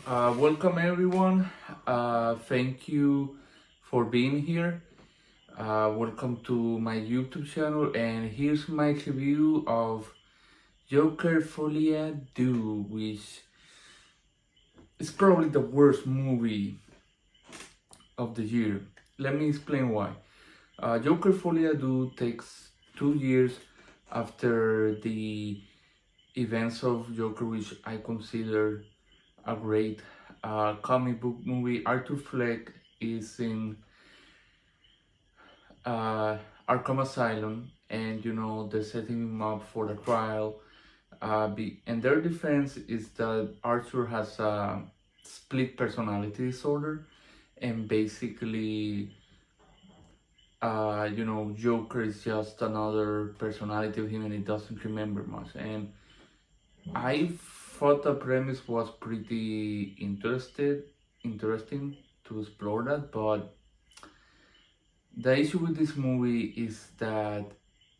Welcome everyone. Thank you for being here. Welcome to my YouTube channel, and here's my review of Joker Folie, Deux, which is probably the worst movie of the year. Let me explain why. Joker Folie, Deux takes 2 years after the events of Joker, which I consider a great comic book movie. Arthur Fleck is in uh, Arkham Asylum, and they're setting him up for the trial. And their defense is that Arthur has a split personality disorder, and basically, Joker is just another personality of him, and he doesn't remember much. And I thought the premise was pretty interesting to explore that, but the issue with this movie is that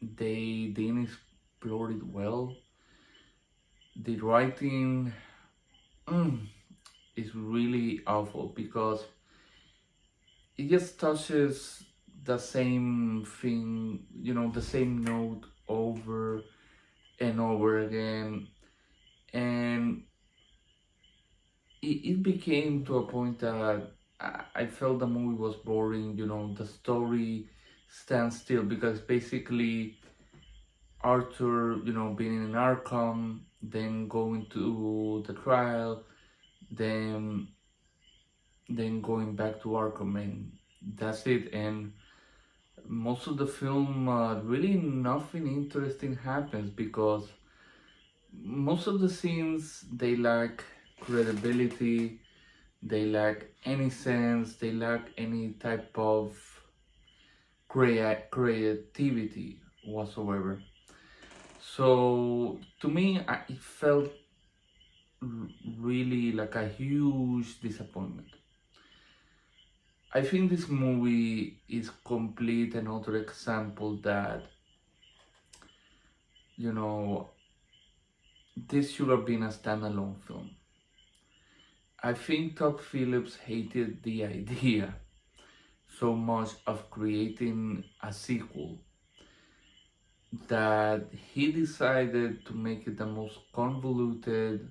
they didn't explore it well. The writing is really awful because it just touches the same thing, the same note over and over again, and it became to a point that I felt the movie was boring. The story stands still because basically Arthur, being in Arkham, then going to the trial, then going back to Arkham, and that's it. And most of the film, really nothing interesting happens because most of the scenes, they lack credibility, they lack any sense, they lack any type of creativity whatsoever. So to me, it felt really like a huge disappointment. I think this movie is complete another example that, this should have been a standalone film. I think Todd Phillips hated the idea so much of creating a sequel that he decided to make it the most convoluted,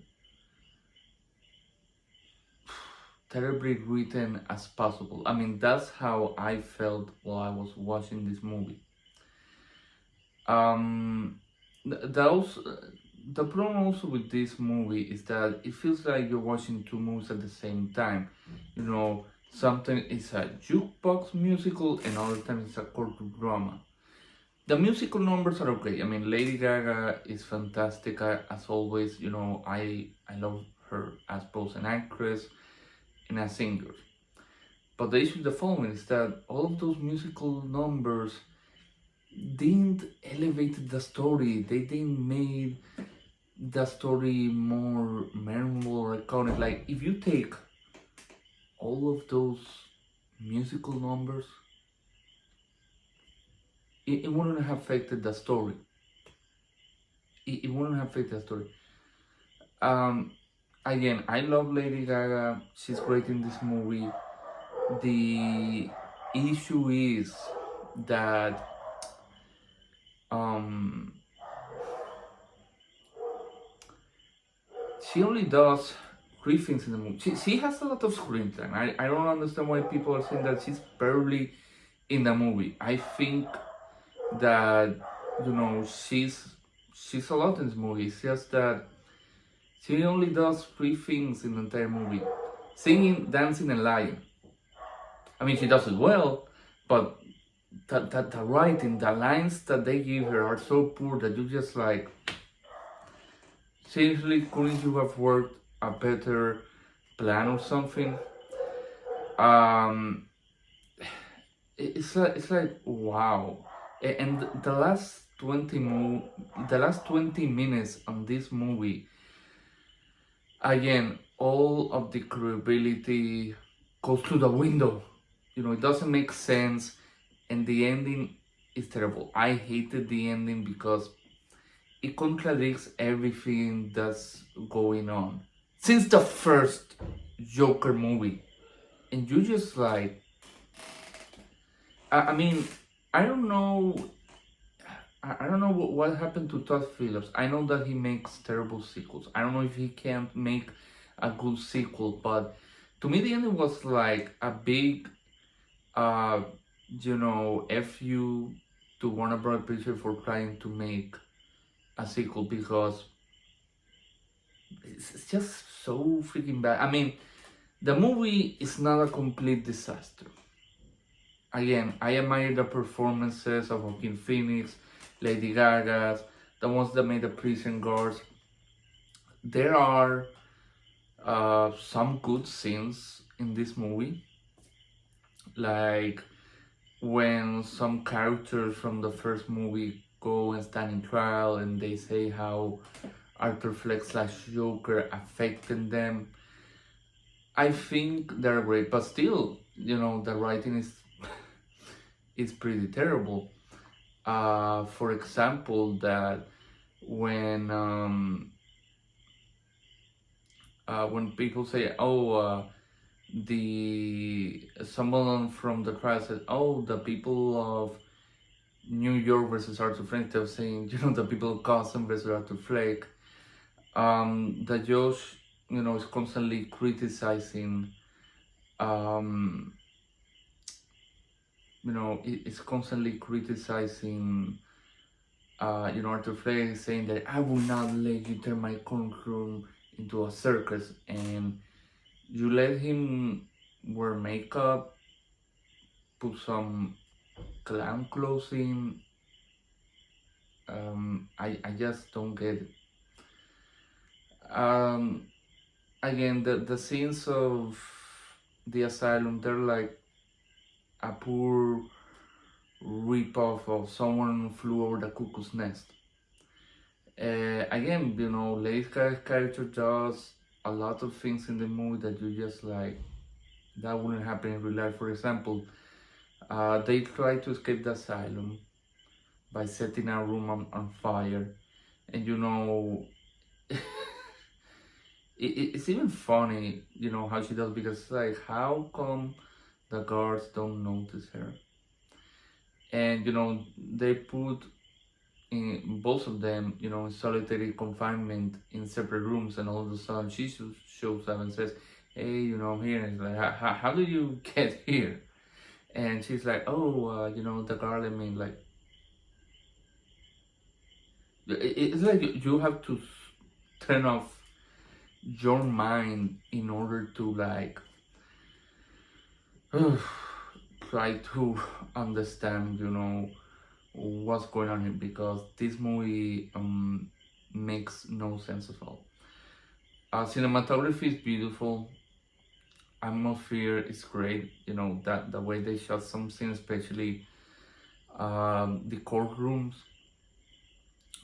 terribly written as possible. I mean, that's how I felt while I was watching this movie. The problem also with this movie is that it feels like you're watching two movies at the same time. Sometimes it's a jukebox musical, and other times it's a courtroom drama. The musical numbers are okay. I mean, Lady Gaga is fantastic as always. I love her as both an actress and a singer. But the issue is the following: is that all of those musical numbers didn't elevate the story. They didn't make the story more memorable or iconic. Like, if you take all of those musical numbers, it wouldn't have affected the story. It wouldn't have affected the story. Again, I love Lady Gaga. She's great in this movie. The issue is that she only does 3 things in the movie. She has a lot of screen time. I don't understand why people are saying that she's barely in the movie. I think that she's a lot in this movie. It's just that she only does 3 things in the entire movie: singing, dancing, and lying. I mean, she does it well, but the writing, the lines that they give her are so poor that you just like, seriously, couldn't you have worked a better plan or something? It's like wow. And the last 20 minutes on this movie, again, all of the credibility goes through the window. It doesn't make sense, and the ending is terrible. I hated the ending because it contradicts everything that's going on since the first Joker movie, and you just like, I mean, I don't know, I don't know what happened to Todd Phillips. I know that he makes terrible sequels. I don't know if he can't make a good sequel, but to me, the ending was like a big, uh, fu to Warner Bros. Pictures for trying to make a sequel because it's just so freaking bad. I mean, the movie is not a complete disaster. Again, I admire the performances of Joaquin Phoenix, Lady Gaga, the ones that made the prison guards. There are some good scenes in this movie, like when some characters from the first movie go and stand in trial and they say how Arthur Fleck slash Joker affected them. I think they're great, but still, the writing is is pretty terrible. For example, that when when people say, "Oh, the someone from the crowd said, oh, the people of New York versus Arthur Fleck," they're saying, the people of Gotham versus Arthur Fleck. The judge, is constantly criticizing. Um, it's constantly criticizing. Arthur Fleck is saying that I will not let you turn my courtroom into a circus, and you let him wear makeup, put some clown clothes in. I just don't get it. Um, Again, the scenes of the asylum, they're like a poor rip-off of Someone Flew Over the Cuckoo's Nest. Again, Lady Gaga's character does a lot of things in the movie that you just like, that wouldn't happen in real life. For example, they try to escape the asylum by setting a room on fire, and it's even funny, how she does, because it's like, how come the guards don't notice her? And they put in both of them, in solitary confinement in separate rooms, and all of a sudden she shows up and says, "Hey, I'm here." And it's like, how did you get here? And she's like, "Oh, the guard." I mean, like, it's like you have to turn off your mind in order to like try to understand, what's going on here, because this movie makes no sense at all. Cinematography is beautiful. Atmosphere is great. That the way they shot some scenes, especially the courtrooms,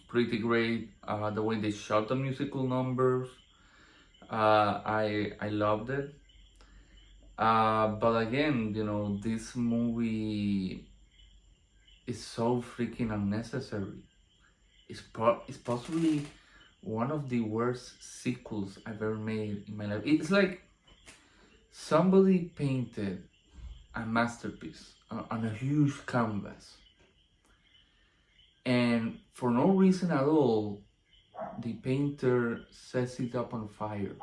pretty great. The way they shot the musical numbers, I loved it. But again, this movie is so freaking unnecessary. It's possibly one of the worst sequels I've ever made in my life. It's like somebody painted a masterpiece on a huge canvas, and for no reason at all, the painter sets it up on fire.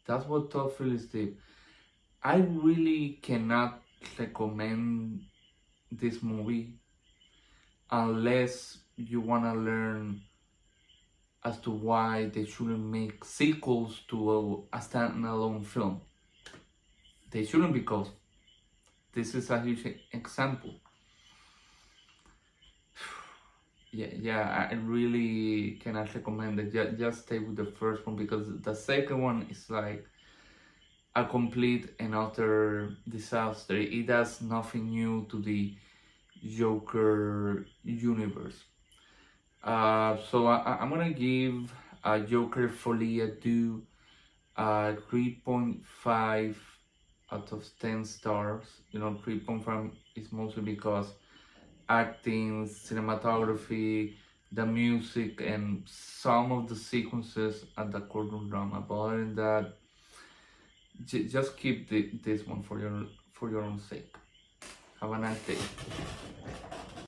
That's what Todd Phillips did. I really cannot recommend this movie unless you want to learn as to why they shouldn't make sequels to a standalone film. They shouldn't, because this is a huge example. Yeah, I really cannot recommend it. Just stay with the first one, because the second one is like a complete and utter disaster. It does nothing new to the Joker universe. So I'm gonna give Joker Folie a Deux 3.5 out of 10 stars. 3.5 is mostly because acting, cinematography, the music and some of the sequences at the courtroom drama. But other than that, just keep this one for your own sake. Have a nice day.